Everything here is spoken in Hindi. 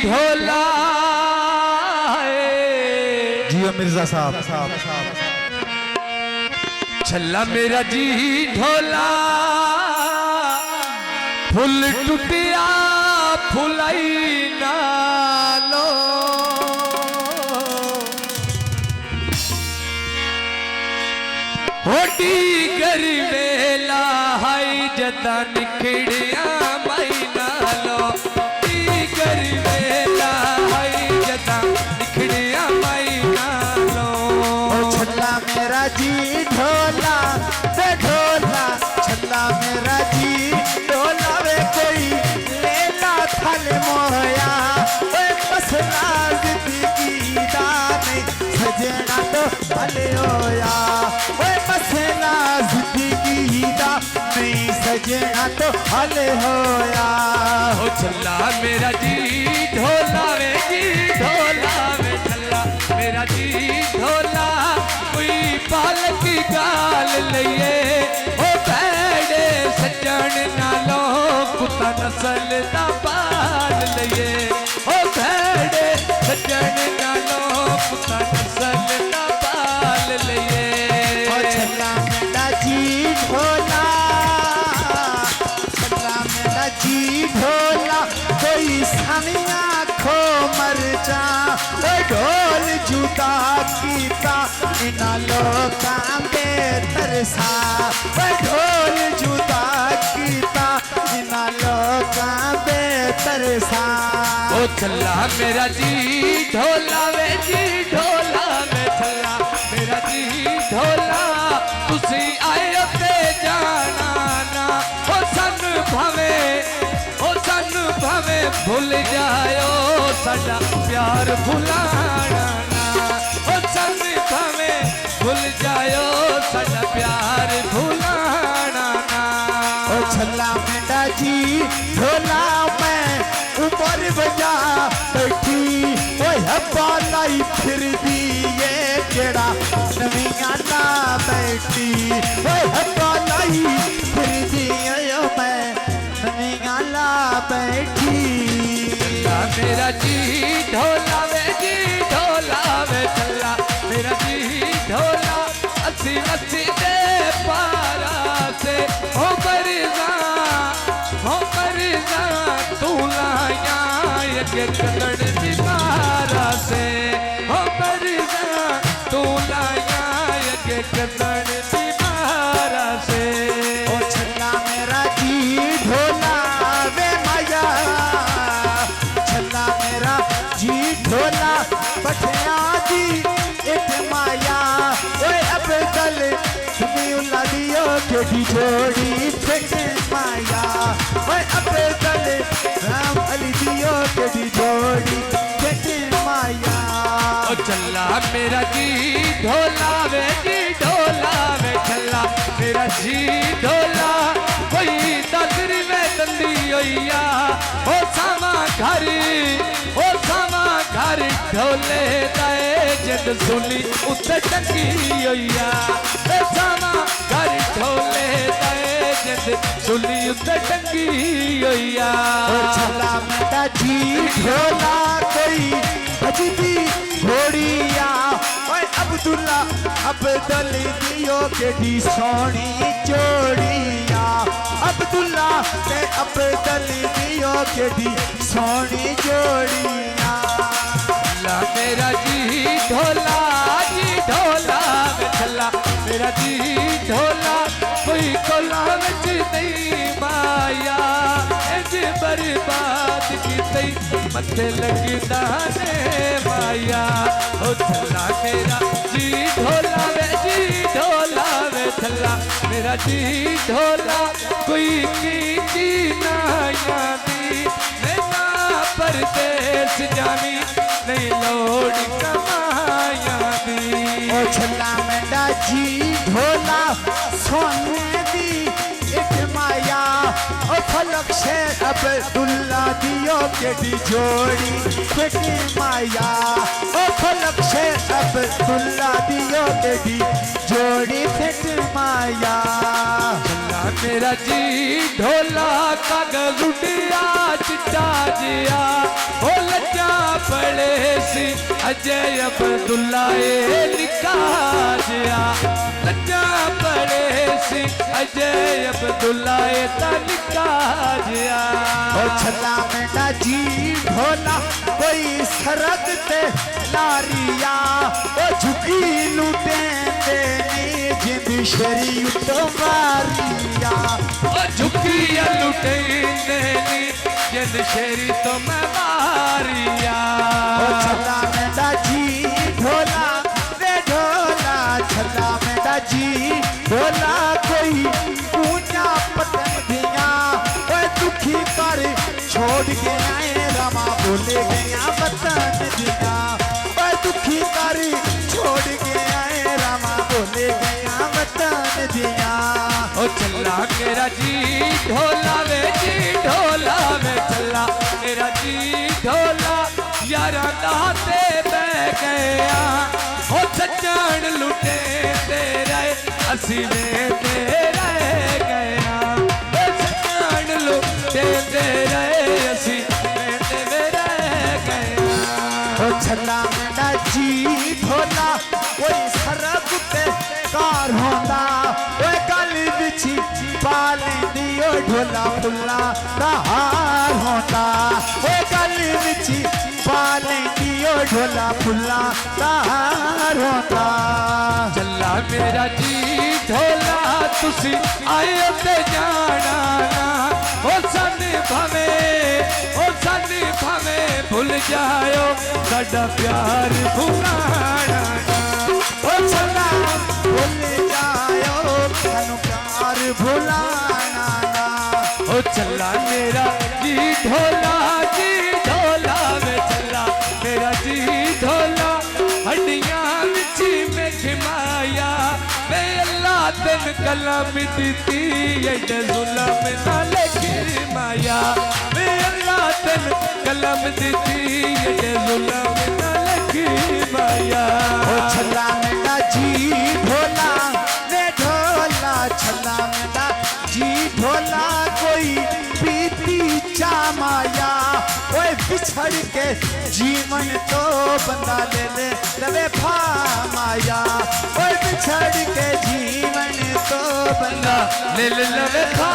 ढोला जी मिर्जा साहब छल्ला मेरा जी ढोला फुल टूटिया फुलाई नालो होटी गरी वेला हाई जदा निखड़िया माई नालो गरी वेला हाई जदा निखड़िया माई नालो छल्ला मेरा जी ढोला वे ढोला छल्ला मेरा जी ढोला वे कोई लेला थल मोया वे मसला जिंदगी दा नहीं सजना तो भले होया वे मसला जिंदगी दा नहीं सजना तो भले होया हो छल्ला मेरा जी ढोला वे जी ढोला वे छल्ला मेरा जी ढोला कोई पालक गाल लिए ओ बैडे सज्जन नालों कुत्ता नस्ल दा पाल लिए ओ बैडे सज्जन नालों कुत्ता नस्ल दा पाल लिए ओ छल्ला मेरा जी ढोला छल्ला मेरा जी ढोला कोई सानिया खो मर जा ओ ढोल जुदा कीता इना लोकां दे तरसा ओ ढोल जुदा कीता इना लोकां दे तरसा ओ छल्ला मेरा जी ढोला वे जी ढोला वे छल्ला मेरा जी ढोला तुसी आए ते जाना ना ओ सन भावे भूल जायो साडा प्यार भुलाना ना ओ सन भावे भूल जायो साडा प्यार भुलाना ना ओ छल्ला मेरा जी ढोला मैं ऊपर बजा बैठी ओ हब्बा लाई फिर दी ये केड़ा नवियां ना बैठी ओ हब्बा लाई फिर दी यो मैं नवियां ला बैठी मेरा जी ढोला वे जी ढोला वे छल्ला मेरा जी ढोला अस्सी अस्सी दे पारा से हो मरजा तू लाया ये कदड़ दीवारा से हो मरजा तू लाया ये कदड़ दीवारा से ओ छल्ला मेरा जी ढोला वे माया छल्ला मेरा जी ढोला बठिया दी एक माया ओए अब्दुल समीउल्लाह दियो केडी जोड़ी फिट माया ओए अब्दुल राम अली दियो केडी जोड़ी फिट माया ओ छल्ला मेरा जी ढोला वे जी ढोला वे छल्ला मेरा जी ढोला कोई ददरी में दंदी होइया ओ सामा घर ढोले दाए जिंद सुली उत्ते टंगी होइया ओ सामा घर ढोले दाए जिंद सुली उत्ते टंगी होइया ओ छल्ला मेरा जी ढोला कोई अजीबी घोड़िया ओए अब्दुल्ला अब्दुल दियो केडी सोनी जोड़िया अब्दुल्ला ते अब्दुल दियो केडी सोनी जोड़िया मेरा जी ढोला में छल्ला मेरा जी ढोला कोई कोला विच नहीं माया इंज बर्बाद की तई मथे लगदा ने माया ओ छल्ला मेरा जी ढोला में छल्ला मेरा जी ढोला कोई कीती ना यादी ना परदेस जानी नहीं लोड़ कमाया दी ओ छल्ला मेरा जी ढोला सोने दी एक माया ओ फलक से अब्दुल्ला दियो केडी जोड़ी केडी माया ओ फलक से अब्दुल्ला दियो केडी जोड़ी फिट माया मेरा जी ढोला कागज उड़िया चिट्टा जिया ओ लज्जा पड़े सी अजय अब्दुल्ला ए निका जिया लज्जा पड़े सी अजय अब्दुल्ला ए निका जिया ओ छला मेरा जी ढोला कोई सरद ते लारिया ओ झुकी लुटे तेनी जिंद शरी तुम्हारिया ओ झुकी लुटे तेनी जिंद शरी तो मैं मारिया ओ छला मेरा जी ढोला रे ढोला छला मेरा जी ढोला कोई पूजा पतन दिया ओ दुखी कर छोड़ के आए रामा बोले गया वतन दिया ओ दुखी कर छोड़ के आए रामा बोले गया वतन दिया ओ चला मेरा जी ढोला वे जी ढोला वे चला मेरा जी ढोला यारा दाते बह गया ओ सज्जन लुटे तेरे असी वे तेरे गया ओ सज्जन लुटे तेरे असी वे तेरे गया ओ छला मेरा जी ढोला कोई सरब ते कार होंदा ओए गल बिछी पाले दियो ढोला फुल्ला हार होंदा ओए गल बिछी पाले दियो ढोला फुल्ला हार होंदा चला मेरा जी ढोला तुसी आए ते जाना ना ओ सन भावे भूल जायो साडा प्यार भुलाना ओ छला भूल जायो सानू प्यार भुलाना ना ओ चला मेरा जी ढोला वे चला मेरा जी ढोला हड्डियां विच में खिमाया वे अल्लाह तेन कलम दीती एडे जुल्म नाल खिमाया वे अल्लाह तेन कलम दीती एडे जुल्म नाल खिमाया ओ छला मेरा जी ढोला रे ढोला छला मेरा जी ढोला कोई पीती चा माया ओए बिछड़ के जीवन तो बंदा ले लवे फा माया ओए बिछड़ के जीवन तो बंदा ले लवे खा